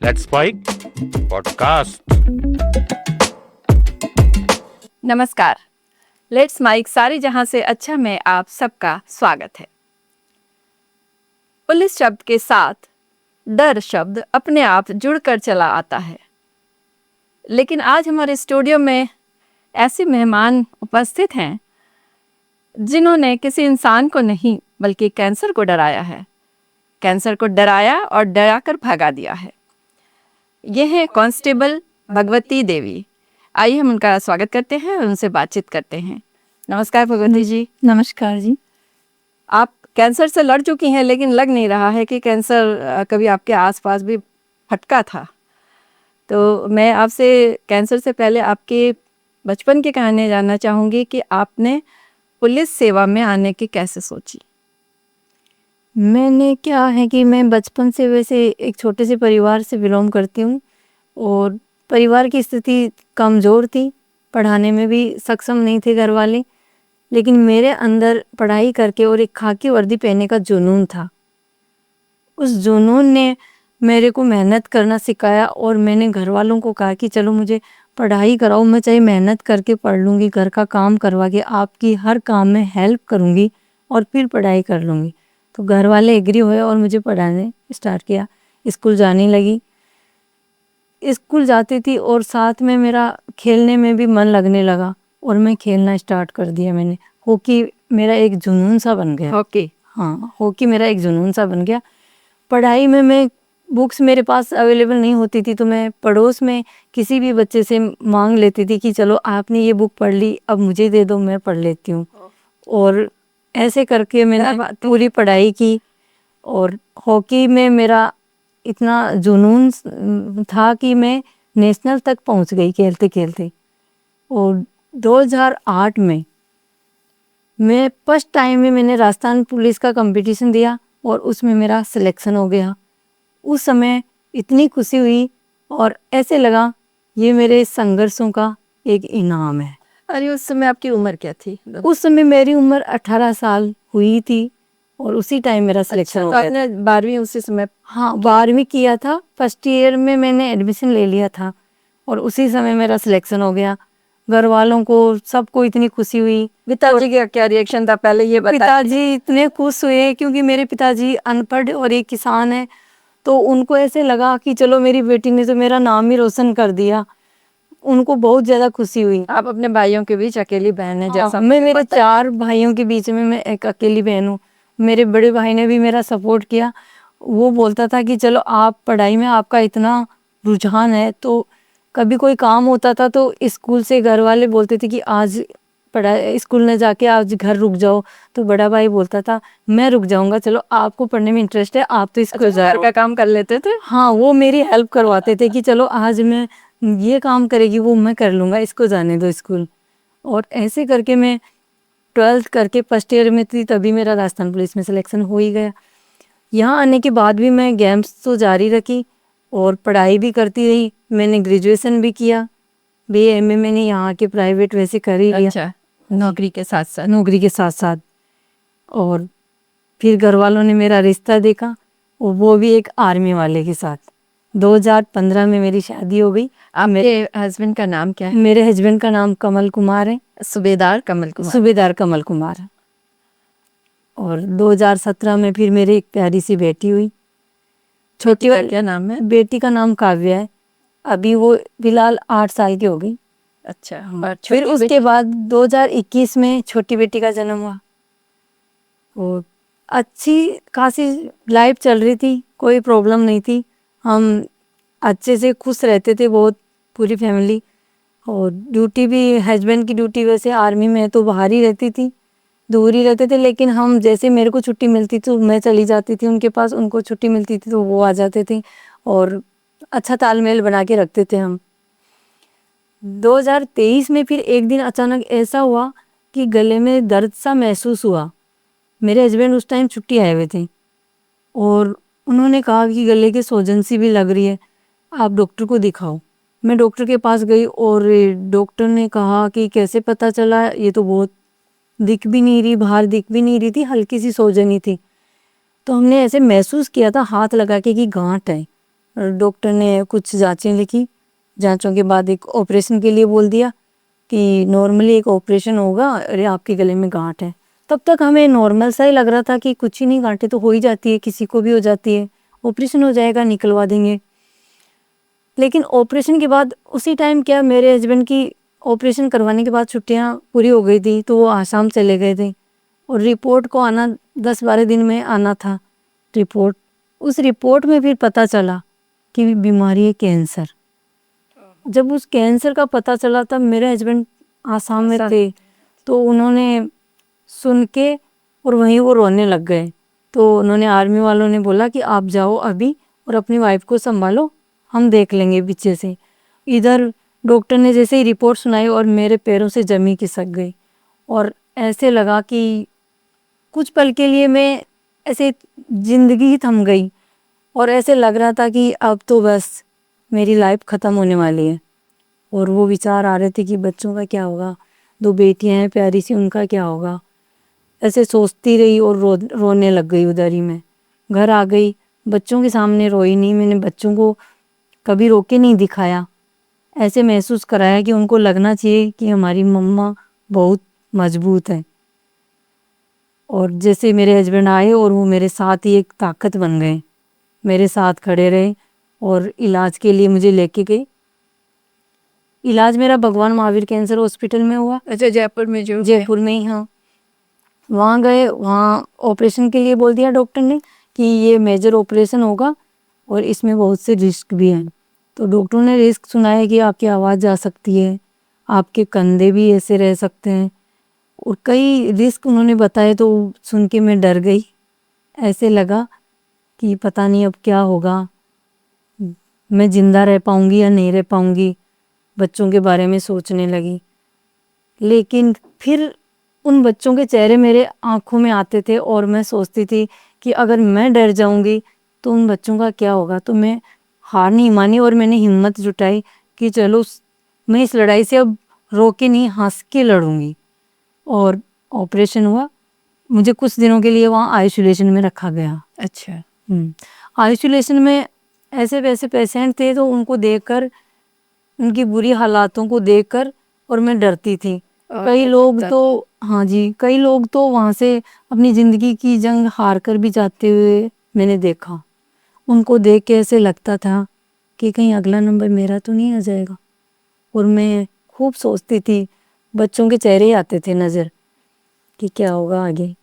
Let's spike podcast. नमस्कार। Let's mic सारी जहां से अच्छा में आप सबका स्वागत है। पुलिस शब्द के साथ डर शब्द अपने आप जुड़कर चला आता है, लेकिन आज हमारे स्टूडियो में ऐसे मेहमान उपस्थित हैं जिन्होंने किसी इंसान को नहीं बल्कि कैंसर को डराया है, कैंसर को डराया और डराकर भगा दिया है। ये है कांस्टेबल भगवती देवी। आइए हम उनका स्वागत करते हैं और उनसे बातचीत करते हैं। नमस्कार भगवती जी। नमस्कार जी। आप कैंसर से लड़ चुकी हैं, लेकिन लग नहीं रहा है कि कैंसर कभी आपके आसपास भी फटका था। तो मैं आपसे कैंसर से पहले आपके बचपन की कहानी जानना चाहूँगी कि आपने पुलिस सेवा में आने की कैसे सोची। मैंने क्या है कि मैं बचपन से वैसे एक छोटे से परिवार से बिलोंग करती हूँ और परिवार की स्थिति कमज़ोर थी, पढ़ाने में भी सक्षम नहीं थे घर वाले, लेकिन मेरे अंदर पढ़ाई करके और एक खाकी वर्दी पहनने का जुनून था। उस जुनून ने मेरे को मेहनत करना सिखाया और मैंने घर वालों को कहा कि चलो मुझे पढ़ाई कराओ, मैं चाहे मेहनत करके पढ़ लूँगी, घर का काम करवा के आपकी हर काम में हेल्प करूँगी और फिर पढ़ाई कर लूँगी। तो घर वाले एग्री हुए और मुझे पढ़ाने स्टार्ट किया। स्कूल जाने लगी, स्कूल जाती थी और साथ में मेरा खेलने में भी मन लगने लगा और मैं खेलना स्टार्ट कर दिया। मैंने हॉकी मेरा एक जुनून सा बन गया। हॉकी? हाँ, हॉकी मेरा एक जुनून सा बन गया। पढ़ाई में मैं बुक्स मेरे पास अवेलेबल नहीं होती थी तो मैं पड़ोस में किसी भी बच्चे से मांग लेती थी कि चलो आपने ये बुक पढ़ ली, अब मुझे दे दो, मैं पढ़ लेती हूँ। और ऐसे करके मैंने पूरी पढ़ाई की और हॉकी में मेरा इतना जुनून था कि मैं नेशनल तक पहुँच गई खेलते खेलते। और 2008 में मैं फर्स्ट टाइम में मैंने राजस्थान पुलिस का कंपटीशन दिया और उसमें मेरा सिलेक्शन हो गया। उस समय इतनी खुशी हुई और ऐसे लगा ये मेरे संघर्षों का एक इनाम है। अरे, उस समय आपकी उम्र क्या थी? उस समय मेरी उम्र 18 साल हुई थी और उसी टाइम मेरा सिलेक्शन हो तो गया। आपने 12वीं उसी समय? हाँ, 12वीं किया था, फर्स्ट ईयर में मैंने एडमिशन ले लिया था और उसी समय मेरा सिलेक्शन हो गया। घर वालों को सबको इतनी खुशी हुई। पिताजी का क्या रिएक्शन था, पहले ये बताइए। पिताजी इतने खुश हुए क्योंकि मेरे पिताजी अनपढ़ और एक किसान है, तो उनको ऐसे लगा कि चलो मेरी बेटी ने तो मेरा नाम ही रोशन कर दिया। उनको बहुत ज़्यादा खुशी हुई। आप अपने भाइयों के बीच अकेली बहन है जैसा? मैं मेरे 4 भाइयों के बीच में मैं एक अकेली बहन हूँ। मेरे बड़े भाई ने भी मेरा सपोर्ट किया। वो बोलता था कि चलो आप पढ़ाई में आपका इतना रुझान है, तो कभी कोई काम होता था तो स्कूल से घर वाले बोलते थे कि आज पढ़ाई स्कूल न जाके आज घर रुक जाओ, तो बड़ा भाई बोलता था मैं रुक जाऊंगा, चलो आपको पढ़ने में इंटरेस्ट है आप तो स्कूल घर का काम कर लेते थे? हाँ, वो मेरी हेल्प करवाते थे कि चलो आज मैं ये काम करेगी वो मैं कर लूँगा, इसको जाने दो स्कूल। और ऐसे करके मैं 12th करके फर्स्ट ईयर में थी तभी मेरा राजस्थान पुलिस में सिलेक्शन हो ही गया। यहाँ आने के बाद भी मैं गेम्स तो जारी रखी और पढ़ाई भी करती रही। मैंने ग्रेजुएशन भी किया, BA MA मैंने यहाँ के प्राइवेट वैसे कर ही लिया। अच्छा, नौकरी के साथ साथ? नौकरी के साथ साथ। और फिर घर वालों ने मेरा रिश्ता देखा और वो भी एक आर्मी वाले के साथ। 2015 में मेरी शादी हो गई। आपके हस्बैंड का नाम क्या है? मेरे हस्बैंड का नाम कमल कुमार है। सूबेदार कमल कुमार? सूबेदार कमल कुमार। और 2017 में फिर मेरी एक प्यारी सी बेटी हुई। छोटी का क्या नाम है? बेटी का नाम काव्या है। अभी वो फिलहाल 8 साल की हो गई। अच्छा, और फिर उसके बाद 2021 में छोटी बेटी का जन्म हुआ और अच्छी खासी लाइफ चल रही थी, कोई प्रॉब्लम नहीं थी। हम अच्छे से खुश रहते थे बहुत, पूरी फैमिली। और ड्यूटी भी, हस्बैंड की ड्यूटी वैसे आर्मी में है तो बाहर ही रहती थी, दूर ही रहते थे, लेकिन हम जैसे मेरे को छुट्टी मिलती तो मैं चली जाती थी उनके पास, उनको छुट्टी मिलती थी तो वो आ जाते थे और अच्छा तालमेल बना के रखते थे हम। 2023 में फिर एक दिन अचानक ऐसा हुआ कि गले में दर्द सा महसूस हुआ। मेरे हस्बैंड उस टाइम छुट्टी आए हुए थे और उन्होंने कहा कि गले के सूजन सी भी लग रही है, आप डॉक्टर को दिखाओ। मैं डॉक्टर के पास गई और डॉक्टर ने कहा कि कैसे पता चला, ये तो बहुत दिख भी नहीं रही, बाहर दिख भी नहीं रही थी, हल्की सी सूजन ही थी। तो हमने ऐसे महसूस किया था हाथ लगा के कि गांठ है। डॉक्टर ने कुछ जांचें लिखी, जांचों के बाद एक ऑपरेशन के लिए बोल दिया कि नॉर्मली एक ऑपरेशन होगा, अरे आपके गले में गांठ है। तब तक हमें नॉर्मल सा ही लग रहा था कि कुछ ही नहीं, गांठें तो हो ही जाती है, किसी को भी हो जाती है, ऑपरेशन हो जाएगा, निकलवा देंगे। लेकिन ऑपरेशन के बाद उसी टाइम क्या, मेरे हस्बैंड की ऑपरेशन करवाने के बाद छुट्टियां पूरी हो गई थी, तो वो आसाम चले गए थे और रिपोर्ट को आना 10-12 दिन में आना था रिपोर्ट। उस रिपोर्ट में फिर पता चला कि बीमारी है कैंसर। जब उस कैंसर का पता चला तब मेरे हस्बैंड आसाम में थे, तो उन्होंने सुन के और वहीं वो रोने लग गए। तो उन्होंने, आर्मी वालों ने बोला कि आप जाओ अभी और अपनी वाइफ को संभालो, हम देख लेंगे पीछे से। इधर डॉक्टर ने जैसे ही रिपोर्ट सुनाई और मेरे पैरों से जमी खिसक गई और ऐसे लगा कि कुछ पल के लिए मैं ऐसे जिंदगी ही थम गई और ऐसे लग रहा था कि अब तो बस मेरी लाइफ ख़त्म होने वाली है। और वो विचार आ रहे थे कि बच्चों का क्या होगा, 2 बेटियां हैं प्यारी सी, उनका क्या होगा। ऐसे सोचती रही और रोने लग गई उधर ही। मैं घर आ गई, बच्चों के सामने रोई नहीं, मैंने बच्चों को कभी रो के नहीं दिखाया। ऐसे महसूस कराया कि उनको लगना चाहिए कि हमारी मम्मा बहुत मजबूत है। और जैसे मेरे हस्बैंड आए और वो मेरे साथ ही एक ताकत बन गए, मेरे साथ खड़े रहे और इलाज के लिए मुझे लेके गई। इलाज मेरा भगवान महावीर कैंसर हॉस्पिटल में हुआ। अच्छा, जयपुर में जो जयपुर में ही, हाँ। वहाँ गए, वहाँ ऑपरेशन के लिए बोल दिया डॉक्टर ने कि ये मेजर ऑपरेशन होगा और इसमें बहुत से रिस्क भी हैं। तो डॉक्टर ने रिस्क सुनाया कि आपकी आवाज़ जा सकती है, आपके कंधे भी ऐसे रह सकते हैं, और कई रिस्क उन्होंने बताए। तो सुन के मैं डर गई, ऐसे लगा कि पता नहीं अब क्या होगा, मैं ज़िंदा रह पाऊँगी या नहीं रह पाऊँगी। बच्चों के बारे में सोचने लगी, लेकिन फिर उन बच्चों के चेहरे मेरे आँखों में आते थे और मैं सोचती थी कि अगर मैं डर जाऊँगी तो उन बच्चों का क्या होगा। तो मैं हार नहीं मानी और मैंने हिम्मत जुटाई कि चलो मैं इस लड़ाई से अब रो के नहीं, हंस के लड़ूंगी। और ऑपरेशन हुआ, मुझे कुछ दिनों के लिए वहाँ आइसोलेशन में रखा गया। अच्छा, आइसोलेशन में ऐसे वैसे पेशेंट थे, तो उनको देखकर, उनकी बुरी हालातों को देखकर और मैं डरती थी। कई लोग तो, हाँ जी, कई लोग तो वहाँ से अपनी ज़िंदगी की जंग हार कर भी जाते हुए मैंने देखा। उनको देख के ऐसे लगता था कि कहीं अगला नंबर मेरा तो नहीं आ जाएगा। और मैं खूब सोचती थी, बच्चों के चेहरे ही आते थे नज़र कि क्या होगा आगे।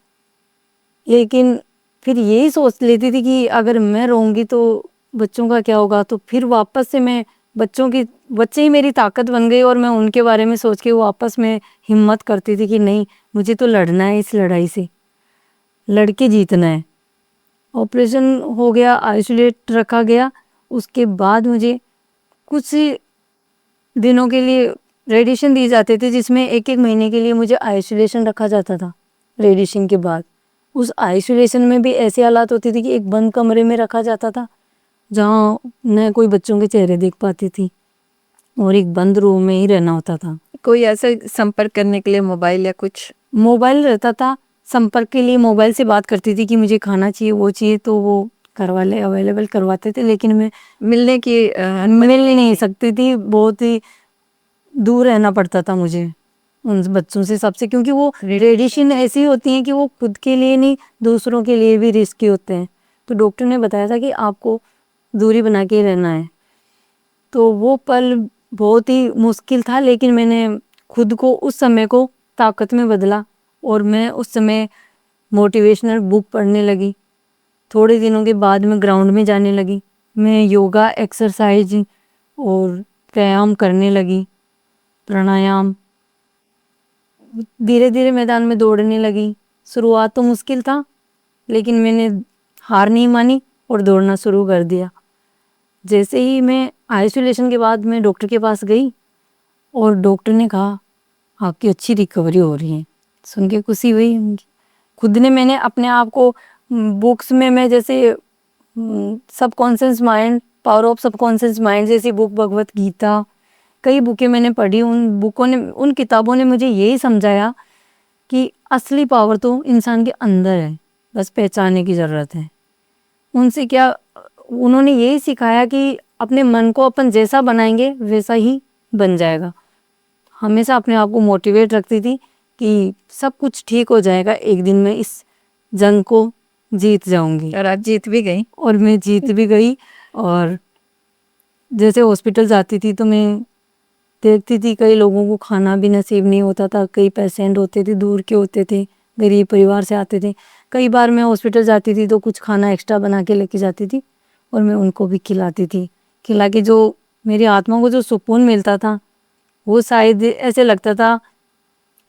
लेकिन फिर यही सोच लेती थी कि अगर मैं रहूँगी तो बच्चों का क्या होगा। तो फिर वापस से मैं बच्चे ही मेरी ताकत बन गई और मैं उनके बारे में सोच के वापस में हिम्मत करती थी कि नहीं, मुझे तो लड़ना है, इस लड़ाई से लड़ के जीतना है। ऑपरेशन हो गया, आइसोलेट रखा गया। उसके बाद मुझे कुछ दिनों के लिए रेडिएशन दिए जाते थे, जिसमें 1-1 महीने के लिए मुझे आइसोलेशन रखा जाता था। रेडिएशन के बाद उस आइसोलेशन में भी ऐसी हालात होती थी कि एक बंद कमरे में रखा जाता था जहाँ न कोई बच्चों के चेहरे देख पाती थी और एक बंद रूम में ही रहना होता था। कोई ऐसा संपर्क करने के लिए मोबाइल या कुछ? मोबाइल रहता था, संपर्क के लिए मोबाइल से बात करती थी कि मुझे खाना चाहिए, वो चाहिए, तो वो करवाले अवेलेबल करवाते थे। लेकिन मैं मिलने की मिल नहीं सकती थी, बहुत ही दूर रहना पड़ता था मुझे उन बच्चों से, सबसे, क्योंकि वो रेडिएशन ऐसी होती हैं कि वो खुद के लिए नहीं, दूसरों के लिए भी रिस्की होते हैं। तो डॉक्टर ने बताया था कि आपको दूरी बना के रहना है। तो वो पल बहुत ही मुश्किल था, लेकिन मैंने खुद को उस समय को ताकत में बदला और मैं उस समय मोटिवेशनल बुक पढ़ने लगी। थोड़े दिनों के बाद मैं ग्राउंड में जाने लगी, मैं योगा, एक्सरसाइज और व्यायाम करने लगी, प्राणायाम। धीरे धीरे मैदान में दौड़ने लगी। शुरुआत तो मुश्किल था, लेकिन मैंने हार नहीं मानी और दौड़ना शुरू कर दिया। जैसे ही मैं आइसोलेशन के बाद मैं डॉक्टर के पास गई और डॉक्टर ने कहा आपकी अच्छी रिकवरी हो रही है। सुन के खुशी हुई। खुद ने, मैंने अपने आप को बुक्स में, मैं जैसे subconscious mind, power of subconscious mind जैसी बुक, भगवत गीता, कई बुकें मैंने पढ़ी। उन किताबों ने मुझे यही समझाया कि असली पावर तो इंसान के अंदर है, बस पहचानने की ज़रूरत है। उनसे क्या, उन्होंने यही सिखाया कि अपने मन को अपन जैसा बनाएंगे वैसा ही बन जाएगा। हमेशा अपने आप को मोटिवेट रखती थी कि सब कुछ ठीक हो जाएगा, एक दिन मैं इस जंग को जीत जाऊंगी। और आप जीत भी गई। और मैं जीत भी गई। और जैसे हॉस्पिटल जाती थी तो मैं देखती थी कई लोगों को खाना भी नसीब नहीं होता था, कई पेशेंट होते थे दूर के होते थे, गरीब परिवार से आते थे। कई बार मैं हॉस्पिटल जाती थी तो कुछ खाना एक्स्ट्रा बना के लेके जाती थी और मैं उनको भी खिलाती थी। खिला के जो मेरी आत्मा को जो सुकून मिलता था वो शायद ऐसे लगता था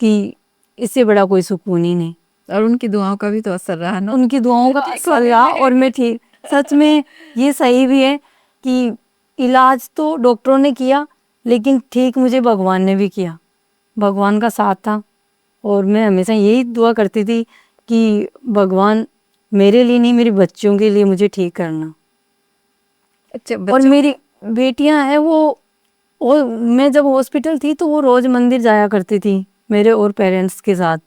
कि इससे बड़ा कोई सुकून ही नहीं। और उनकी दुआओं का भी तो असर रहा ना। उनकी दुआओं का असर रहा और मैं ठीक। सच में ये सही भी है कि इलाज तो डॉक्टरों ने किया लेकिन ठीक मुझे भगवान ने भी किया। भगवान का साथ था और मैं हमेशा यही दुआ करती थी कि भगवान मेरे लिए नहीं, मेरे बच्चों के लिए मुझे ठीक करना। अच्छा, और मेरी बेटियां हैं वो मैं जब हॉस्पिटल थी तो वो रोज मंदिर जाया करती थी मेरे और पेरेंट्स के साथ।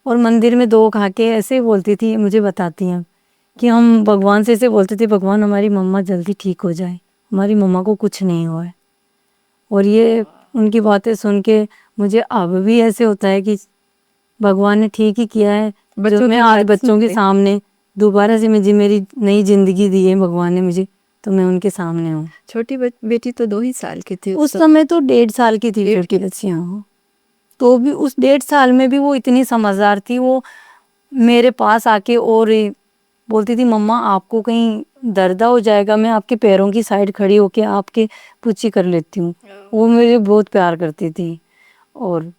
और मंदिर में दो खा के ऐसे बोलती थी, मुझे बताती हैं कि हम भगवान से ऐसे बोलते थे, भगवान हमारी मम्मा जल्दी ठीक हो जाए, हमारी मम्मा को कुछ नहीं हुआ है। और ये उनकी बातें सुन के मुझे अब भी ऐसे होता है कि भगवान ने ठीक ही किया है जो मैं आज बच्चों के सामने दोबारा से मुझे मेरी नई जिंदगी दी है भगवान ने मुझे, तो मैं उनके सामने हूँ। छोटी बेटी तो 2 ही साल की थी उस समय तो 1.5 साल की थी छोटी बच्चियाँ हो, तो भी उस 1.5 साल में भी वो इतनी समझदार थी। वो मेरे पास आके और बोलती थी, मम्मा आपको कहीं दर्द हो जाएगा, मैं आपके पैरों की साइड खड़ी होके आपके पूछी कर लेती हूँ। वो मुझे बहुत प्यार करती थी। और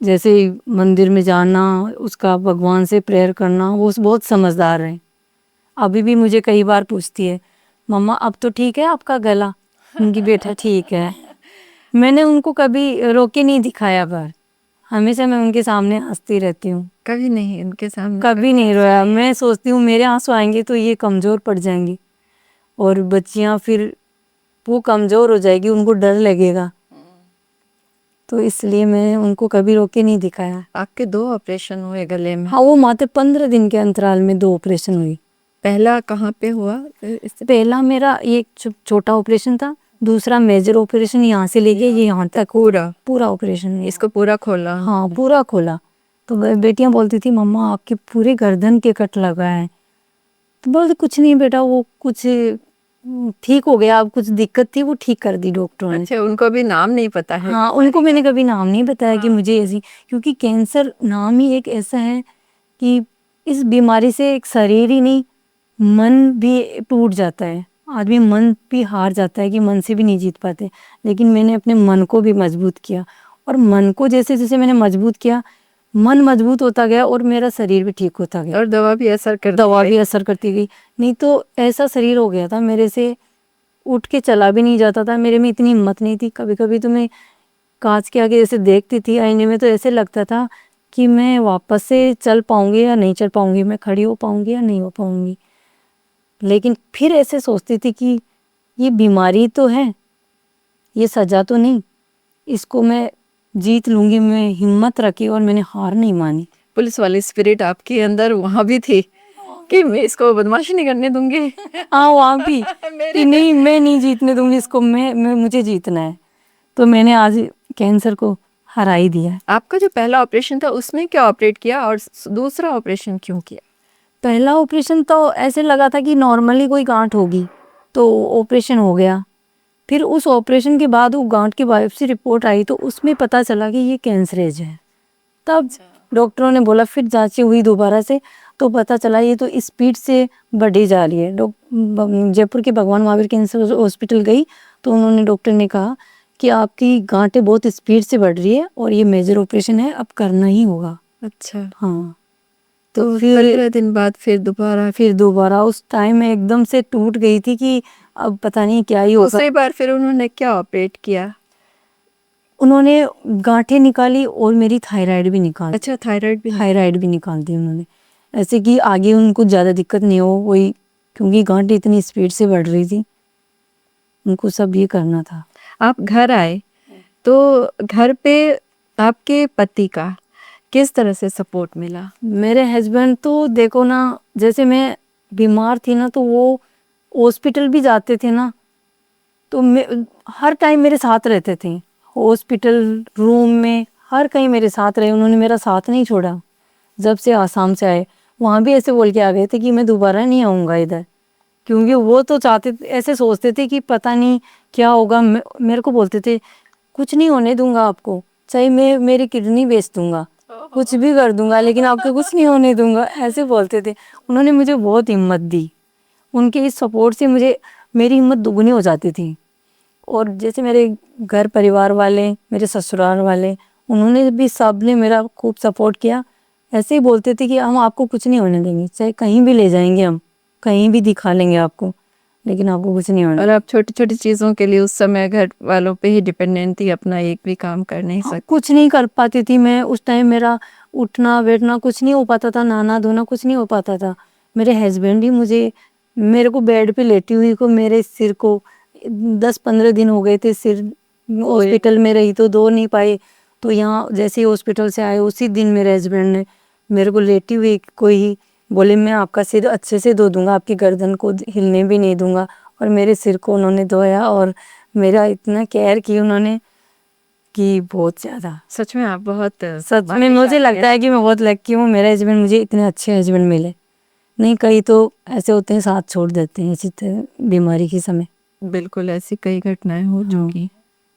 जैसे मंदिर में जाना, उसका भगवान से प्रेयर करना, वो बहुत समझदार है। अभी भी मुझे कई बार पूछती है, मम्मा अब तो ठीक है आपका गला? उनकी बेटा ठीक है। मैंने उनको कभी रोके नहीं दिखाया, पर हमेशा मैं उनके सामने हंसती रहती हूँ। कभी नहीं उनके सामने कभी नहीं रोया। मैं सोचती हूँ मेरे आंसू आएंगे तो ये कमज़ोर पड़ जाएंगी और बच्चियाँ फिर वो कमज़ोर हो जाएगी, उनको डर लगेगा, तो इसलिए मैं उनको कभी रोके नहीं दिखाया। आपके 2 ऑपरेशन हुए गले में। हाँ, वो मात्र 15 दिन के अंतराल में 2 ऑपरेशन हुई। पहला कहाँ पे हुआ? इससे पहला मेरा ये छोटा ऑपरेशन था, दूसरा मेजर ऑपरेशन यहाँ से लेके ये यहाँ तक पूरा ऑपरेशन हुआ। इसको पूरा खोला? हाँ, पूरा खोला। तो बेटियां बोलती थी, मम्मा आपके पूरे गर्दन के कट लगा है। तो बोलते कुछ नहीं बेटा, वो कुछ ठीक हो गया, अब कुछ दिक्कत थी वो ठीक कर दी डॉक्टरों ने। अच्छा, उनको भी नाम नहीं पता है? हाँ, उनको मैंने कभी नाम नहीं बताया कि मुझे ऐसी, क्योंकि कैंसर नाम ही एक ऐसा है कि इस बीमारी से एक शरीर ही नहीं, मन भी टूट जाता है। आदमी मन भी हार जाता है कि मन से भी नहीं जीत पाते। लेकिन मैंने अपने मन को भी मजबूत किया और मन को जैसे जैसे मैंने मजबूत किया, मन मजबूत होता गया और मेरा शरीर भी ठीक होता गया। और दवा भी असर करती गई। नहीं तो ऐसा शरीर हो गया था मेरे से, उठ के चला भी नहीं जाता था। मेरे में इतनी हिम्मत नहीं थी। कभी कभी तो मैं कांच के आगे जैसे देखती थी आईने में, तो ऐसे लगता था कि मैं वापस से चल पाऊंगी या नहीं चल पाऊंगी, मैं खड़ी हो पाऊंगी या नहीं हो पाऊंगी। लेकिन फिर ऐसे सोचती थी कि ये बीमारी तो है, ये सजा तो नहीं, इसको मैं जीत लूंगी। मैं हिम्मत रखी और मैंने हार नहीं मानी। पुलिस वाली स्पिरिट आपके अंदर वहाँ भी थी कि मैं इसको बदमाशी नहीं करने दूंगी। हाँ, वहाँ भी कि नहीं, मैं नहीं जीतने दूंगी इसको, मैं मुझे जीतना है। तो मैंने आज कैंसर को हरा ही दिया। आपका जो पहला ऑपरेशन था उसमें क्या ऑपरेट किया और दूसरा ऑपरेशन क्यों किया? पहला ऑपरेशन तो ऐसे लगा था कि नॉर्मली कोई गांठ होगी, तो ऑपरेशन हो गया। फिर उस ऑपरेशन के बाद वो गांठ की बायोप्सी रिपोर्ट आई तो उसमें पता चला कि ये कैंसरेज है। तब डॉक्टरों ने बोला, फिर जांचें हुई दोबारा से, तो पता चला ये तो स्पीड से बढ़ी जा रही है। जयपुर के भगवान महावीर कैंसर हॉस्पिटल गई तो उन्होंने, डॉक्टर ने कहा कि आपकी गांठें बहुत स्पीड से बढ़ रही है और ये मेजर ऑपरेशन है, अब करना ही होगा। अच्छा, हाँ। तो फिर 15 दिन बाद फिर दोबारा उस टाइम में एकदम से टूट गई थी कि अब पता नहीं क्या ही होगा। दूसरी बार फिर उन्होंने क्या ऑपरेट किया? उन्होंने गांठें निकाली और मेरी थायराइड भी निकाली। अच्छा, थायराइड भी निकाल दी उन्होंने, ऐसे कि आगे उनको ज़्यादा दिक्कत नहीं हो वही, क्योंकि गांठें इतनी स्पीड से बढ़ रही थी, उनको सब ये करना था। आप घर आए तो घर पे आपके पति का किस तरह से सपोर्ट मिला? मेरे हस्बैंड तो देखो ना, जैसे मैं बीमार थी ना, तो वो हॉस्पिटल भी जाते थे ना, तो हर टाइम मेरे साथ रहते थे, हॉस्पिटल, रूम में, हर कहीं मेरे साथ रहे, उन्होंने मेरा साथ नहीं छोड़ा। जब से आसाम से आए वहाँ भी ऐसे बोल के आ गए थे कि मैं दोबारा नहीं आऊँगा इधर, क्योंकि वो तो चाहते ऐसे सोचते थे कि पता नहीं क्या होगा। मेरे को बोलते थे कुछ नहीं होने दूंगा आपको, चाहे मैं मेरी किडनी बेच दूंगा, कुछ भी कर दूंगा, लेकिन आपको कुछ नहीं होने दूंगा, ऐसे बोलते थे। उन्होंने मुझे बहुत हिम्मत दी, उनके इस सपोर्ट से मुझे मेरी हिम्मत दुगनी हो जाती थी। और जैसे मेरे घर परिवार वाले, मेरे ससुराल वाले, उन्होंने भी, सब ने मेरा खूब सपोर्ट किया। ऐसे ही बोलते थे कि हम आपको कुछ नहीं होने देंगे, चाहे कहीं भी ले जाएंगे, हम कहीं भी दिखा लेंगे आपको, लेकिन आपको कुछ नहीं होने। और आप छोटी छोटी चीज़ों के लिए उस समय घर वालों पे ही डिपेंडेंट थी, अपना एक भी काम कर नहीं सकती। कुछ नहीं कर पाती थी मैं उस टाइम, मेरा उठना बैठना कुछ नहीं हो पाता था, नहाना धोना कुछ नहीं हो पाता था। मेरे हस्बैंड ही मुझे, मेरे को बेड पे लेटी हुई को, मेरे सिर को 10-15 दिन हो गए थे, सिर हॉस्पिटल में रही तो धो नहीं पाए। तो यहाँ जैसे ही हॉस्पिटल से आए उसी दिन मेरे हस्बैंड ने मेरे को लेटी हुई को ही बोले मैं आपका सिर अच्छे से धो दूंगा, आपकी गर्दन को हिलने भी नहीं दूंगा। और मेरे सिर को उन्होंने धोया और मेरा इतना केयर की उन्होंने कि बहुत ज़्यादा। सच में आप बहुत सच में मुझे लगता है कि मैं बहुत लकी हूँ, मेरे हस्बैंड, मुझे इतने अच्छे हस्बैंड मिले। नहीं कई तो ऐसे होते हैं साथ छोड़ देते हैं इसी बीमारी के समय। बिल्कुल ऐसी कई घटनाएं हो चुकी।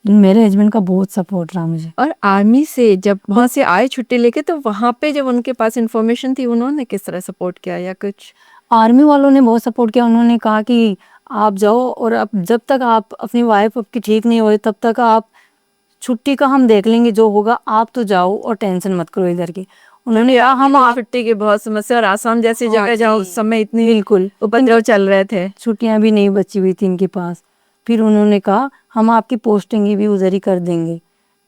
मेरे हस्बैंड का बहुत सपोर्ट रहा मुझे। और आर्मी से जब वहाँ से आए छुट्टी लेके, तो वहाँ पे जब उनके पास इंफॉर्मेशन थी, उन्होंने किस तरह सपोर्ट किया या कुछ? आर्मी वालों ने बहुत सपोर्ट किया, उन्होंने कहा कि आप जाओ और अब जब तक आप अपनी वाइफ आपकी ठीक नहीं हो तब तक आप, छुट्टी का हम देख लेंगे जो होगा, आप तो जाओ और टेंशन मत करो इधर की। उन्होंने कहा हम छुट्टी की बहुत समस्या, और आसाम जैसी जगह जहाँ उस समय इतनी बिल्कुल उपद्रव चल रहे थे, छुट्टियां भी नहीं बची हुई थी इनके पास। फिर उन्होंने कहा हम आपकी पोस्टिंग भी उधर ही कर देंगे,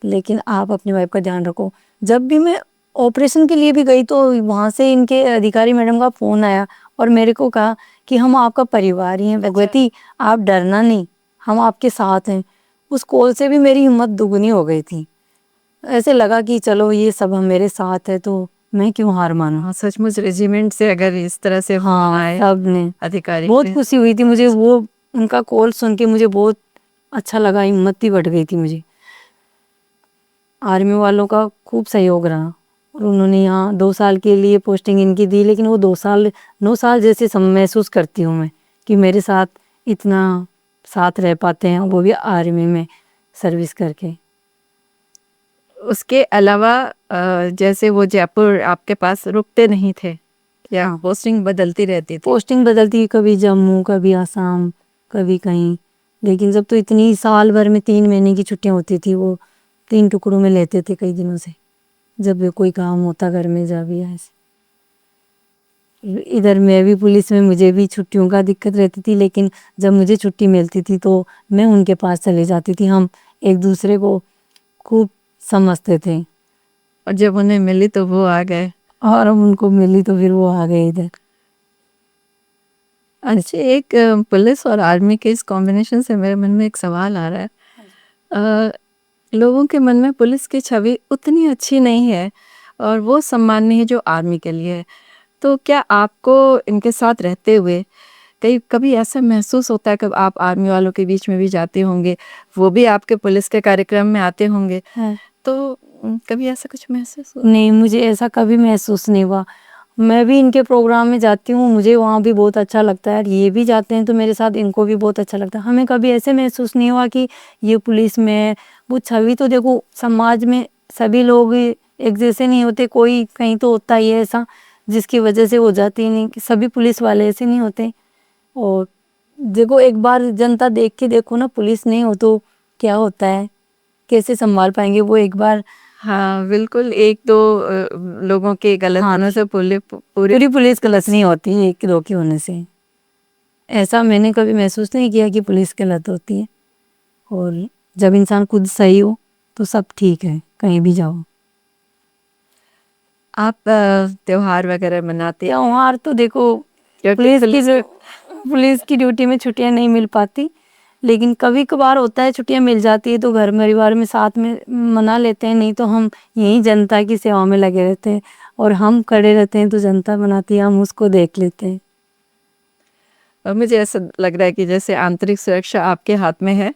लेकिन आप अपनी वाइफ का ध्यान रखो। जब भी मैं ऑपरेशन के लिए भी गई तो वहाँ से इनके अधिकारी मैडम का फ़ोन आया और मेरे को कहा कि हम आपका परिवार ही हैं भगवती, आप डरना नहीं, हम आपके साथ हैं। उस कॉल से भी मेरी हिम्मत दुगनी हो गई थी, ऐसे लगा कि चलो ये सब हम मेरे साथ है तो मैं क्यों हार मानूं। हाँ सचमुच रेजिमेंट से अगर इस तरह से हाँ सब ने, अधिकारी, बहुत खुशी हुई थी मुझे, वो उनका कॉल सुन के मुझे बहुत अच्छा लगा, हिम्मत भी बढ़ गई थी मुझे। आर्मी वालों का खूब सहयोग रहा और उन्होंने यहाँ 2 साल के लिए पोस्टिंग इनकी दी, लेकिन वो 9 साल जैसे महसूस करती हूँ मैं कि मेरे साथ इतना साथ रह पाते हैं, वो भी आर्मी में सर्विस करके। उसके अलावा जैसे वो जयपुर आपके पास रुकते नहीं थे या पोस्टिंग बदलती रहती थी? पोस्टिंग बदलती, कभी जम्मू कभी आसाम कभी कहीं, लेकिन जब तो इतनी साल भर में 3 महीने की छुट्टियां होती थी, वो 3 टुकड़ों में लेते थे कई दिनों से, जब भी कोई काम होता घर में जा भी ऐसे। इधर मैं भी पुलिस में, मुझे भी छुट्टियों का दिक्कत रहती थी, लेकिन जब मुझे छुट्टी मिलती थी तो मैं उनके पास चली जाती थी। हम एक दूसरे को खूब समझते थे और जब उन्हें मिली तो वो आ गए, और हम उनको मिली तो फिर वो आ गए इधर। अच्छा, एक पुलिस और आर्मी के इस कॉम्बिनेशन से मेरे मन में एक सवाल आ रहा है। लोगों के मन में पुलिस की छवि उतनी अच्छी नहीं है और वो सम्मान नहीं है जो आर्मी के लिए है। तो क्या आपको इनके साथ रहते हुए कभी ऐसा महसूस होता है कि आप आर्मी वालों के बीच में भी जाते होंगे, वो भी आपके पुलिस के कार्यक्रम में आते होंगे, तो कभी ऐसा कुछ महसूस हुआ? नहीं, मुझे ऐसा कभी महसूस नहीं हुआ। मैं भी इनके प्रोग्राम में जाती हूँ, मुझे वहाँ भी बहुत अच्छा लगता है, ये भी जाते हैं तो मेरे साथ इनको भी बहुत अच्छा लगता है। हमें कभी ऐसे महसूस नहीं हुआ कि ये पुलिस में है। वो छवि तो देखो, समाज में सभी लोग एक जैसे नहीं होते, कोई कहीं तो होता ही है ऐसा जिसकी वजह से हो जाती है, नहीं सभी पुलिस वाले ऐसे नहीं होते। और देखो एक बार जनता देख के देखो ना, पुलिस नहीं हो तो क्या होता है, कैसे संभाल पाएंगे वो एक बार। हाँ बिल्कुल, 1-2 लोगों के गलत होने से पूरी पुलिस गलत नहीं होती, 1-2 के होने से। ऐसा मैंने कभी महसूस नहीं किया कि पुलिस गलत होती है। और जब इंसान खुद सही हो तो सब ठीक है, कहीं भी जाओ। आप त्योहार वगैरह मनाते हैं? त्योहार तो देखो, पुलिस की ड्यूटी में छुट्टियां नहीं मिल पाती, लेकिन कभी कभार होता है छुट्टियां मिल जाती है तो घर परिवार में साथ में मना लेते हैं। नहीं तो हम यही जनता की सेवा में लगे रहते हैं, और हम खड़े रहते हैं तो जनता मनाती है, हम उसको देख लेते हैं। मुझे ऐसा लग रहा है कि जैसे आंतरिक सुरक्षा आपके हाथ में है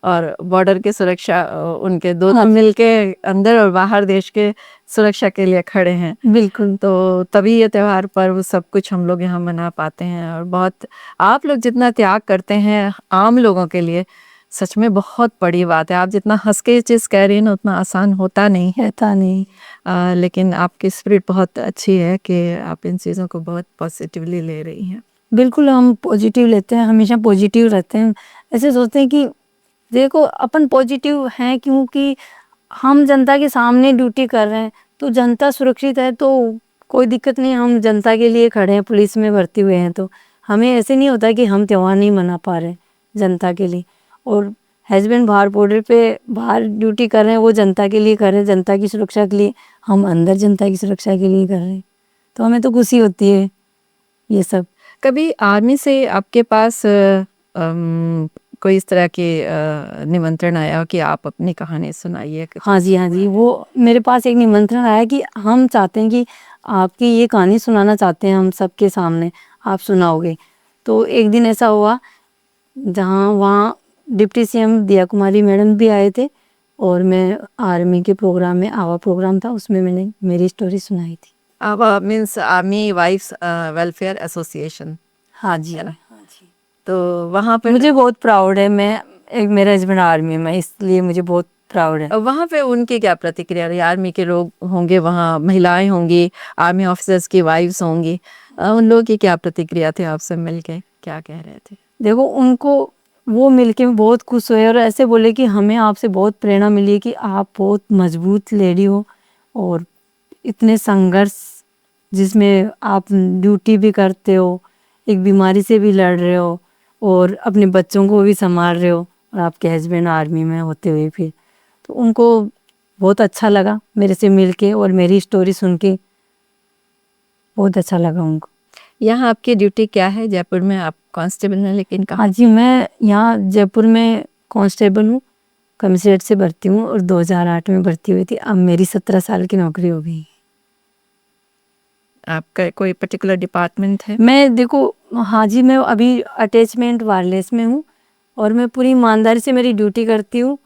और बॉर्डर की सुरक्षा उनके दोनों मिलके अंदर और बाहर देश के सुरक्षा के लिए खड़े हैं। बिल्कुल। तो तभी ये त्योहार पर्व सब कुछ हम लोग यहाँ मना पाते हैं। और बहुत आप लोग जितना त्याग करते हैं आम लोगों के लिए, सच में बहुत बड़ी बात है। आप जितना हंस के ये चीज़ कह रही हैं ना, उतना आसान होता नहीं है। रहता नहीं। लेकिन आपकी स्पिरिट बहुत अच्छी है कि आप इन चीज़ों को बहुत पॉजिटिवली ले रही हैं। बिल्कुल, हम पॉजिटिव लेते हैं, हमेशा पॉजिटिव रहते हैं। ऐसे सोचते हैं कि देखो अपन पॉजिटिव हैं क्योंकि हम जनता के सामने ड्यूटी कर रहे हैं, तो जनता सुरक्षित है तो कोई दिक्कत नहीं, हम जनता के लिए खड़े हैं, पुलिस में भर्ती हुए हैं, तो हमें ऐसे नहीं होता कि हम त्योहार नहीं मना पा रहे जनता के लिए। और हस्बैंड बाहर बॉर्डर पे बाहर ड्यूटी कर रहे हैं, वो जनता के लिए कर रहे हैं, जनता की सुरक्षा के लिए, हम अंदर जनता की सुरक्षा के लिए कर रहे हैं, तो हमें तो खुशी होती है ये सब। कभी आर्मी से आपके पास कोई इस तरह के निमंत्रण आया कि आप अपनी कहानी सुनाइए? हाँ जी, हाँ जी, वो मेरे पास एक निमंत्रण आया कि हम चाहते हैं कि आपकी ये कहानी सुनाना चाहते हैं हम सबके सामने, आप सुनाओगे। तो एक दिन ऐसा हुआ जहाँ वहाँ डिप्टी सीएम दिया कुमारी मैडम भी आए थे और मैं आर्मी के प्रोग्राम में आवा प्रोग्राम था, उसमें मैंने मेरी स्टोरी सुनाई थी। आवा means army wives welfare association. हाँ जी, है ना? हाँ जी। तो वहाँ पे मुझे बहुत प्राउड है, मैं एक मेरा हस्बैंड आर्मी में, इसलिए मुझे बहुत प्राउड है। वहाँ पे उनकी क्या प्रतिक्रिया रही? आर्मी के लोग होंगे वहाँ, महिलाएं होंगी, आर्मी ऑफिसर्स की वाइफ्स होंगी, उन लोगों की क्या प्रतिक्रिया थी आपसे मिलके, क्या कह रहे थे? देखो उनको वो मिलके बहुत खुश हुए और ऐसे बोले कि हमें आपसे बहुत प्रेरणा मिली है कि आप बहुत मजबूत लेडी हो और इतने संघर्ष जिसमें आप ड्यूटी भी करते हो, एक बीमारी से भी लड़ रहे हो और अपने बच्चों को भी संभाल रहे हो और आपके हस्बैंड आर्मी में होते हुए फिर, तो उनको बहुत अच्छा लगा मेरे से मिलके और मेरी स्टोरी सुन के बहुत अच्छा लगा उनको। यहाँ आपकी ड्यूटी क्या है? जयपुर में आप कांस्टेबल हैं, लेकिन हाँ कहाँ? जी, मैं यहाँ जयपुर में कांस्टेबल हूँ, कमिश्नरेट से भर्ती हूँ और 2008 में भर्ती हुई थी। अब मेरी 17 साल की नौकरी हो गई। आपका कोई पर्टिकुलर डिपार्टमेंट है? मैं देखो, हाँ जी, मैं अभी अटैचमेंट वायरलेस में हूँ और मैं पूरी ईमानदारी से मेरी ड्यूटी करती हूँ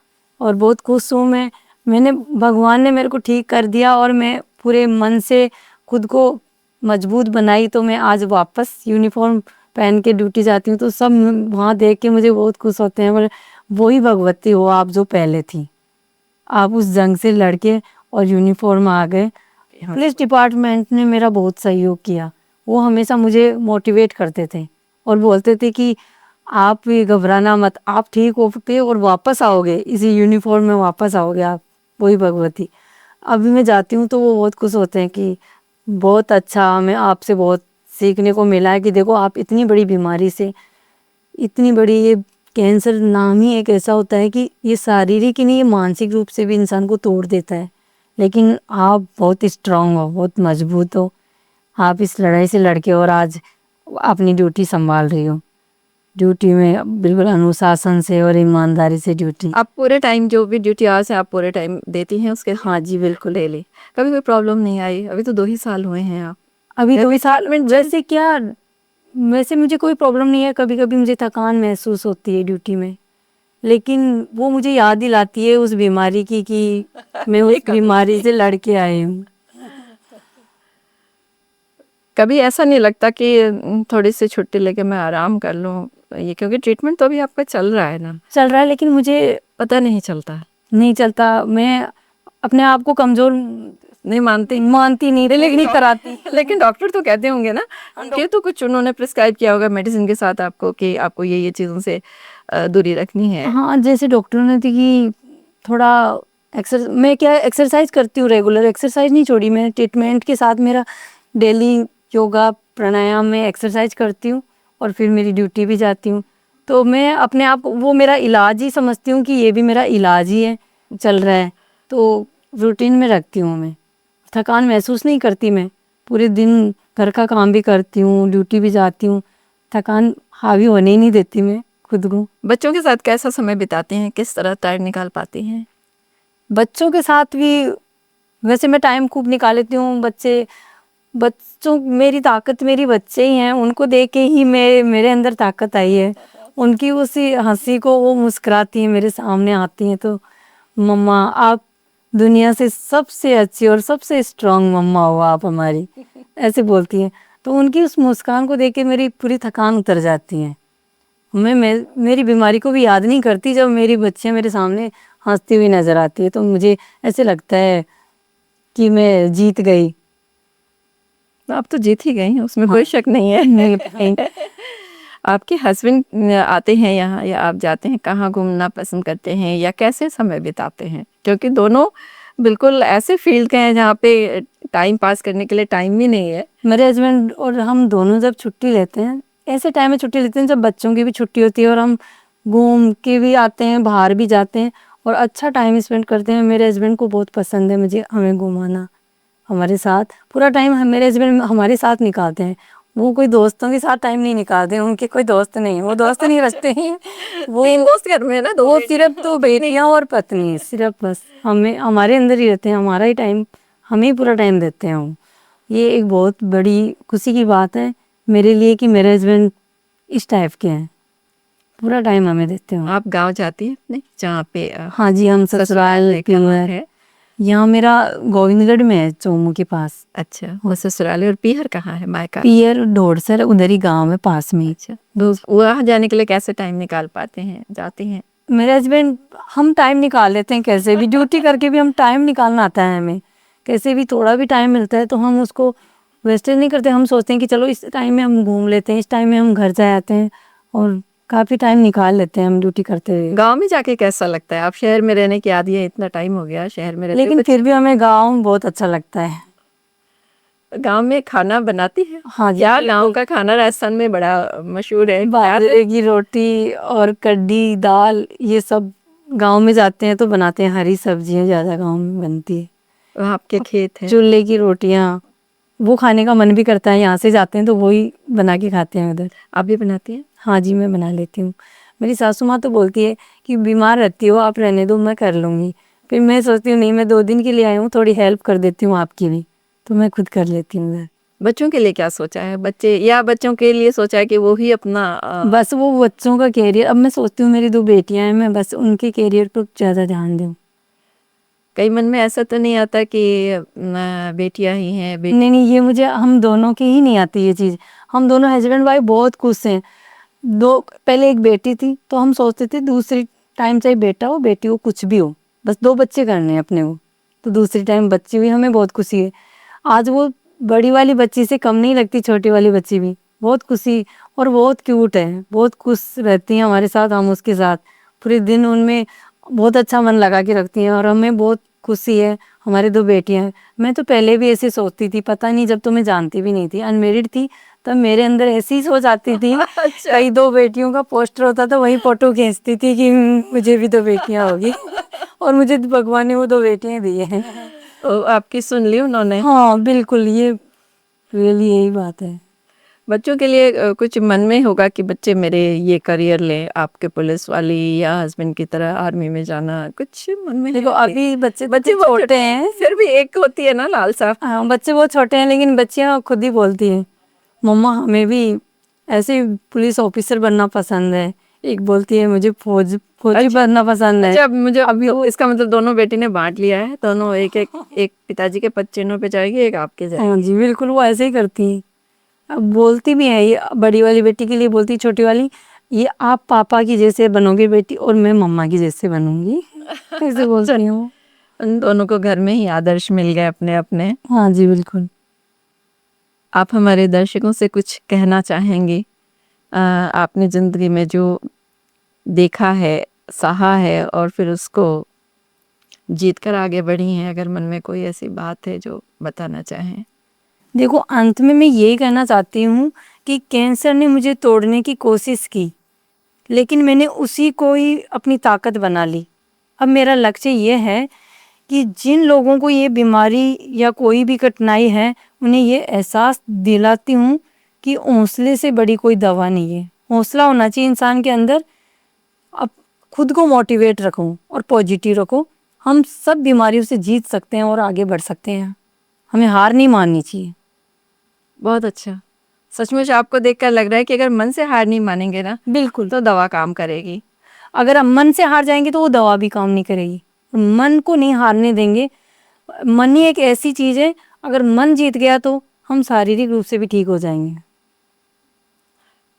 और बहुत खुश हूँ मैं। मैंने भगवान ने मेरे को ठीक कर दिया और मैं पूरे मन से खुद को मजबूत बनाई, तो मैं आज वापस यूनिफॉर्म पहन के ड्यूटी जाती हूँ, तो सब वहाँ देख के मुझे बहुत खुश होते हैं। और वही भगवती हो आप जो पहले थी, आप उस जंग से लड़के और यूनिफॉर्म आ गए। पुलिस डिपार्टमेंट ने मेरा बहुत सहयोग किया, वो हमेशा मुझे मोटिवेट करते थे और बोलते थे कि आप ये घबराना मत, आप ठीक होके और वापस आओगे, इसी यूनिफॉर्म में वापस आओगे आप। वही भगवती, अभी मैं जाती हूँ तो वो बहुत खुश होते हैं कि बहुत अच्छा, हमें आपसे बहुत सीखने को मिला है कि देखो आप इतनी बड़ी बीमारी से, इतनी बड़ी ये कैंसर नाम ही एक ऐसा होता है कि ये शारीरिक ही नहीं, ये मानसिक रूप से भी इंसान को तोड़ देता है, लेकिन आप बहुत स्ट्रांग हो, बहुत मजबूत हो, आप इस लड़ाई से लड़के और आज अपनी ड्यूटी संभाल रही हो। ड्यूटी में बिल्कुल अनुशासन से और ईमानदारी से ड्यूटी। आप पूरे टाइम जो भी ड्यूटी आवर्स है आप पूरे टाइम देती हैं उसके? हाँ जी, बिल्कुल। डेली? कभी कोई प्रॉब्लम नहीं आई? अभी तो 2 ही साल हुए हैं आप। अभी 2 ही साल में वैसे क्या, वैसे मुझे कोई प्रॉब्लम नहीं है। कभी कभी मुझे थकान महसूस होती है ड्यूटी में, लेकिन वो मुझे याद दिलाती है उस बीमारी की कि मैं उस बीमारी से लड़ के आई हूँ। कभी ऐसा नहीं लगता कि थोड़ी सी छुट्टी लेके मैं आराम कर लूँ? ये क्योंकि ट्रीटमेंट तो अभी आपका चल रहा है ना? चल रहा है, लेकिन मुझे पता नहीं चलता। नहीं चलता। मैं अपने आप को कमजोर नहीं मानती? मानती नहीं, नहीं कराती। लेकिन डॉक्टर तो कहते होंगे ना कि तो कुछ उन्होंने प्रिस्क्राइब किया होगा मेडिसिन के साथ आपको कि आपको ये चीज़ों से दूरी रखनी है। हाँ, जैसे डॉक्टरों ने थी कि थोड़ा मैं क्या एक्सरसाइज करती हूँ, रेगुलर एक्सरसाइज नहीं छोड़ी मैं। ट्रीटमेंट के साथ मेरा डेली योगा प्राणायाम में एक्सरसाइज करती हूँ और फिर मेरी ड्यूटी भी जाती हूँ। तो मैं अपने आप वो मेरा इलाज ही समझती हूँ कि ये भी मेरा इलाज ही है, चल रहा है, तो रूटीन में रखती हूँ मैं। थकान महसूस नहीं करती, मैं पूरे दिन घर का काम भी करती हूँ, ड्यूटी भी जाती हूँ, थकान हावी होने ही नहीं देती मैं खुद को। बच्चों के साथ कैसा समय बिताते हैं? किस तरह टाइम निकाल पाती हैं? बच्चों के साथ भी वैसे मैं टाइम खूब निकाल लेती हूँ। बच्चे बच्चों मेरी ताकत मेरी बच्चे ही हैं, उनको देख के ही मेरे अंदर ताकत आई है। उनकी उसी हंसी को वो मुस्कुराती हैं, मेरे सामने आती हैं तो मम्मा आप दुनिया से सबसे अच्छी और सबसे स्ट्रांग मम्मा हो आप हमारी, ऐसे बोलती हैं। तो उनकी उस मुस्कान को देख के मेरी पूरी थकान उतर जाती है। मैं मेरी बीमारी को भी याद नहीं करती जब मेरी बच्चियाँ मेरे सामने हंसती हुई नजर आती है, तो मुझे ऐसे लगता है कि मैं जीत गई। तो आप तो जीत ही गई हैं, उसमें कोई शक नहीं है। नहीं, आपके हस्बैंड आते हैं यहाँ या आप जाते हैं, कहाँ घूमना पसंद करते हैं या कैसे समय बिताते हैं? क्योंकि दोनों बिल्कुल ऐसे फील्ड के हैं जहाँ पे टाइम पास करने के लिए टाइम ही नहीं है। मेरे हस्बैंड और हम दोनों जब छुट्टी लेते हैं, ऐसे टाइम में छुट्टी लेते हैं जब बच्चों की भी छुट्टी होती है और हम घूम के भी आते हैं, बाहर भी जाते हैं और अच्छा टाइम स्पेंड करते हैं। मेरे हस्बैंड को बहुत पसंद है मुझे हमें घुमाना, हमारे साथ पूरा टाइम मेरे हस्बैंड हमारे साथ निकालते हैं। वो कोई दोस्तों के साथ टाइम नहीं निकालते हैं, उनके कोई दोस्त नहीं, वो दोस्त नहीं रखते हैं। वो 3 दोस्त घर में है ना, 2 वो बेटी। सिर्फ तो बेटियां और पत्नी, सिर्फ बस हमें हमारे अंदर ही रहते हैं, हमारा ही टाइम हमें ही पूरा टाइम देते हैं वो। ये एक बहुत बड़ी खुशी की बात है मेरे लिए कि मेरे हस्बैंड इस टाइप के हैं, पूरा टाइम हमें देते हैं। आप गाँव जाती हैं अपने, जहाँ पे हाँ जी, हम ससुराल कहाँ है? यहाँ मेरा गोविंदगढ़ में है, चोमू के पास। अच्छा, वो ससुराल है और पीहर कहाँ है, मायका? पियर ढोड़सर उधर ही गांव है पास में ही। अच्छा, तो वहाँ जाने के लिए कैसे टाइम निकाल पाते हैं, जाते हैं? मेरे हस्बैंड हम टाइम निकाल लेते हैं, कैसे भी ड्यूटी करके भी हम टाइम निकालना आता है हमें। कैसे भी थोड़ा भी टाइम मिलता है तो हम उसको वेस्टेज नहीं करते, हम सोचते हैं कि चलो इस टाइम में हम घूम लेते हैं, इस टाइम में हम घर जा आते हैं और काफ़ी टाइम निकाल लेते हैं हम ड्यूटी करते हुए। गाँव में जाके कैसा लगता है? आप शहर में रहने की आदी है, इतना टाइम हो गया शहर में रहते लेकिन फिर भी हमें गाँव बहुत अच्छा लगता है। गाँव में खाना बनाती है? हाँ जी, क्या गाँव का खाना राजस्थान में बड़ा मशहूर है? बाजरे की रोटी और कड्डी दाल ये सब गांव में जाते हैं तो बनाते हैं। हरी सब्जियां ज़्यादा गांव में बनती है। वहाँ आपके खेत हैं? चूल्हे की रोटियां वो खाने का मन भी करता है, यहाँ से जाते हैं तो वही बना के खाते हैं उधर। आप भी बनाती हैं? हाँ जी, मैं बना लेती हूँ। मेरी सासू माँ तो बोलती है कि बीमार रहती हो आप, रहने दो मैं कर लूँगी। फिर मैं सोचती हूँ नहीं, मैं 2 दिन के लिए आई हूँ, थोड़ी हेल्प कर देती हूँ आपकी भी, तो मैं खुद कर लेती हूँ उधर। बच्चों के लिए क्या सोचा है? बच्चे या बच्चों के लिए सोचा है कि वो ही अपना बस वो बच्चों का कैरियर, अब मैं सोचती हूँ मेरी 2 बेटियां हैं, मैं बस उनके कैरियर पर ज़्यादा ध्यान दूँ। कई मन में ऐसा तो नहीं आता कि बेटियां ही हैं नहीं नहीं, ये मुझे हम दोनों की ही नहीं आती ये चीज़। हम दोनों हस्बैंड वाइफ बहुत खुश हैं। पहले एक बेटी थी तो हम सोचते थे दूसरी टाइम चाहे बेटा हो बेटी हो कुछ भी हो, बस 2 बच्चे करने हैं अपने को। तो दूसरी टाइम बच्ची हुई, हमें बहुत खुशी है। आज वो बड़ी वाली बच्ची से कम नहीं लगती, छोटी वाली बच्ची भी बहुत खुशी और बहुत क्यूट है, बहुत खुश रहती हैं हमारे साथ, हम उसके साथ पूरे दिन उनमें बहुत अच्छा मन लगा के रखती हैं और हमें बहुत खुशी है। हमारी 2 बेटियां हैं। मैं तो पहले भी ऐसे सोचती थी, पता नहीं जब तो मैं जानती भी नहीं थी, अनमेरिड थी, तब मेरे अंदर ऐसी ही सोच आती थी। अच्छा। कई 2 बेटियों का पोस्टर होता था, वही फोटो खींचती थी कि मुझे भी 2 बेटियां होगी और मुझे भगवान ने वो 2 बेटियां दी हैं। तो आपकी सुन ली उन्होंने? हाँ बिल्कुल, ये रियली यही बात है। बच्चों के लिए कुछ मन में होगा कि बच्चे मेरे ये करियर लें, आपके पुलिस वाली या हस्बैंड की तरह आर्मी में जाना, कुछ मन में देखो है? अभी बच्चे बच्चे बहुत छोटे हैं। फिर भी एक होती है ना लालसा। हाँ, बच्चे बहुत छोटे हैं लेकिन बच्चियाँ खुद ही बोलती हैं मम्मा हमें भी ऐसे पुलिस ऑफिसर बनना पसंद है। एक बोलती है मुझे फौजी अच्छा। बनना पसंद है। अच्छा, मुझे अभी इसका मतलब दोनों बेटी ने बांट लिया है, दोनों एक एक एक पिताजी के पद चिन्हों पे जाएगी, एक आपके जाएगी। हाँ जी बिल्कुल, वो ऐसे ही करती हैं। अब बोलती भी है, ये बड़ी वाली बेटी के लिए बोलती, छोटी वाली ये आप पापा की जैसे बनोगे बेटी और मैं मम्मा की जैसे बनूंगी, ऐसे बोलती हूँ। उन दोनों को घर में ही आदर्श मिल गए अपने अपने। हाँ जी बिल्कुल। आप हमारे दर्शकों से कुछ कहना चाहेंगे? आपने जिंदगी में जो देखा है, सहा है और फिर उसको जीत कर आगे बढ़ी हैं, अगर मन में कोई ऐसी बात है जो बताना चाहें? देखो अंत में मैं यही कहना चाहती हूँ कि कैंसर ने मुझे तोड़ने की कोशिश की, लेकिन मैंने उसी को ही अपनी ताकत बना ली। अब मेरा लक्ष्य ये है कि जिन लोगों को ये बीमारी या कोई भी कठिनाई है, उन्हें ये एहसास दिलाती हूँ कि हौसले से बड़ी कोई दवा नहीं है। हौसला होना चाहिए इंसान के अंदर। अब खुद को मोटिवेट रखो और पॉजिटिव रखो। हम सब बीमारियों से जीत सकते हैं और आगे बढ़ सकते हैं। हमें हार नहीं माननी चाहिए। बहुत अच्छा। सचमुच आपको देखकर लग रहा है कि अगर मन से हार नहीं मानेंगे ना बिल्कुल। तो दवा काम करेगी। अगर हम मन से हार जाएंगे तो वो दवा भी काम नहीं करेगी। मन को नहीं हारने देंगे। मन ही एक ऐसी चीज है, अगर मन जीत गया तो हम शारीरिक रूप से भी ठीक हो जाएंगे।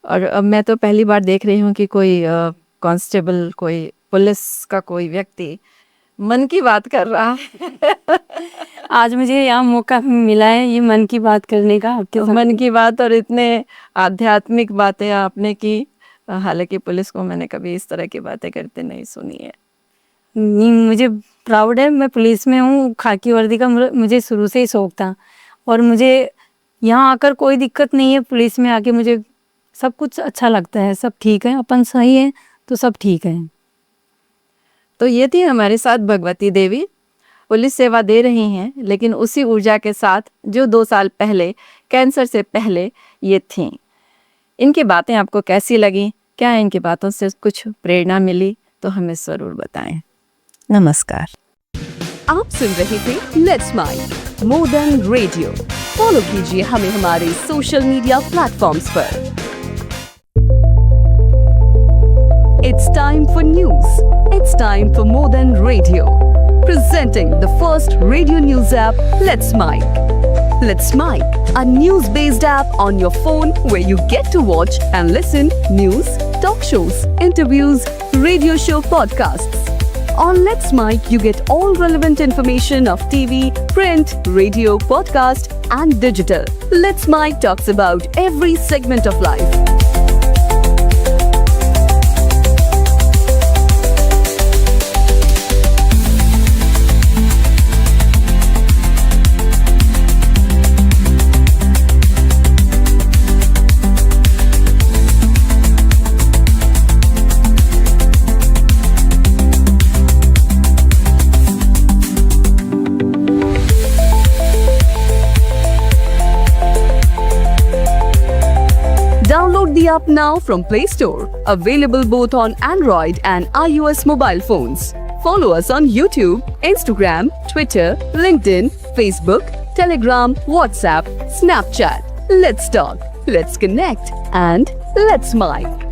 और अब मैं तो पहली बार देख रही हूँ कि कोई कांस्टेबल, कोई पुलिस का कोई व्यक्ति मन की बात कर रहा है। आज मुझे यहाँ मौका मिला है ये मन की बात करने का आपके साथ। मन की बात और इतने आध्यात्मिक बातें आपने की। हालांकि पुलिस को मैंने कभी इस तरह की बातें करते नहीं सुनी है। नहीं, मुझे प्राउड है, मैं पुलिस में हूँ। खाकी वर्दी का मुझे शुरू से ही शौक था और मुझे यहाँ आकर कोई दिक्कत नहीं है। पुलिस में आके मुझे सब कुछ अच्छा लगता है, सब ठीक है, अपन सही है तो सब ठीक है। तो ये थी हमारे साथ भगवती देवी, पुलिस सेवा दे रही हैं, लेकिन उसी ऊर्जा के साथ जो 2 साल पहले कैंसर से पहले ये थीं। इनकी बातें आपको कैसी लगी? क्या इनकी बातों से कुछ प्रेरणा मिली? तो हमें ज़रूर बताएं। नमस्कार। आप सुन रहे थे let's mind more than radio. Follow कीजिए हमें हमारे सोशल मीडिया प्लेटफॉर्म्स पर। It's time for news. It's time for more than radio. Presenting the first radio news app, Let's Mic. Let's Mic, a news-based app on your phone where you get to watch and listen news, talk shows, interviews, radio show podcasts. On Let's Mic, you get all relevant information of TV, print, radio, podcast, and digital. Let's Mic talks about every segment of life. Download the app now from Play Store. Available both on Android and iOS mobile phones. Follow us on YouTube, Instagram, Twitter, LinkedIn, Facebook, Telegram, WhatsApp, Snapchat. Let's talk, let's connect, and let's mic.